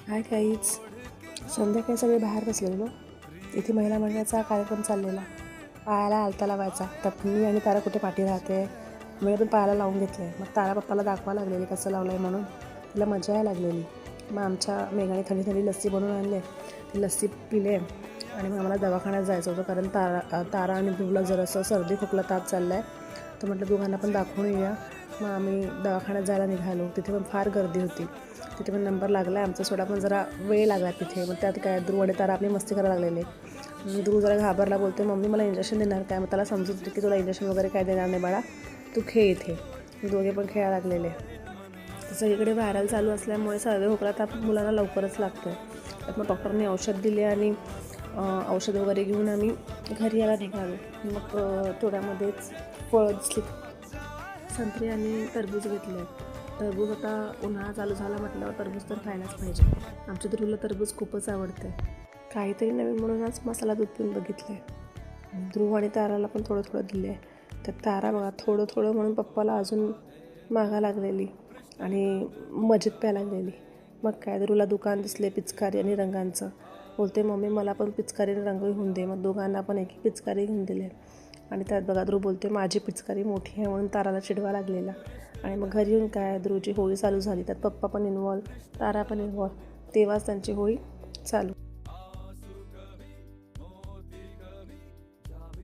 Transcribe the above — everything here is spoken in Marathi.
हाय काहीच संध्याकाळी सगळे बाहेर बसलेलो. इथे महिला मंडळाचा कार्यक्रम चाललेला. पायाला आलता लावायचा. तर मी आणि तारा कुठे पाठी राहते, मी पण पायाला लावून घेतलं. मग तारा पप्पाला दाखवा लागलेली कसं लावलं आहे म्हणून. तिला मजा यायला लागलेली. मग आमच्या मेघाने थंडी थंडी लस्सी बनवून आणले. ती लस्सी पिले आणि मग आम्हाला दवाखान्यात जायचं होतं, कारण तारा आणि ध्रुवला जरासं सर्दी खोकला ताप चालला आहे. तर म्हटलं दोघांना पण दाखवून येऊया. मग आम्ही दवाखान्यात जायला निघालो. तिथे पण फार गर्दी होती. तिथे पण नंबर लागला आहे आमचा, सोडा पण जरा वेळ लागला तिथे. मग त्यात काय ध्रुव आणि तारा आपली मस्ती करायला लागलेले. ध्रुव जरा घाबरला, बोलते मम्मी मला इंजेक्शन देणार काय. मग त्याला समजत होते की तुला इंजेक्शन वगैरे काय देणार नाही बाळा, तू खेळ इथे. दोघे पण खेळायला लागलेले. सगळीकडे व्हायरल चालू असल्यामुळे सर्दी खोकला ताप मुलांना लवकरच लागतो आहे. तर मग डॉक्टरने औषध दिले आणि औषध वगैरे घेऊन आम्ही घरी यायला निघालो. मग थोड्यामध्येच फळं दिसली, संत्री आणि टरबूज घेतले. टरबूज आता उन्हाळा चालू झाला म्हटल्यावर टरबूज तर खायलाच पाहिजे. आमच्या ध्रुवला टरबूज खूपच आवडते. काहीतरी नवीन म्हणून आज मसाला दूध पिऊन बघितलं आहे. ध्रुव आणि ताराला पण थोडं थोडं दिले आहे. तर तारा बघा थोडं थोडं म्हणून पप्पाला अजून मागा लागलेली आणि मजेत प्यायला लागलेली. मग काय ध्रुवला दुकान दिसले पिचकारी आणि रंगांचं. बोलते मम्मी मला पण पिचकारी रंग घेऊन दे. मग दोघांना पण एक पिचकारी घेऊन दिले. आणि त्यात बघा ध्रुव बोलते माझी पिचकारी मोठी आहे म्हणून ताराला चिडवा लागलेला. आणि मग घरी येऊन काय ध्रुवची होळी चालू झाली. त्यात पप्पा पण इन्वॉल्व, तारा पण इन्वॉल्व. तेव्हाच त्यांची होळी चालू.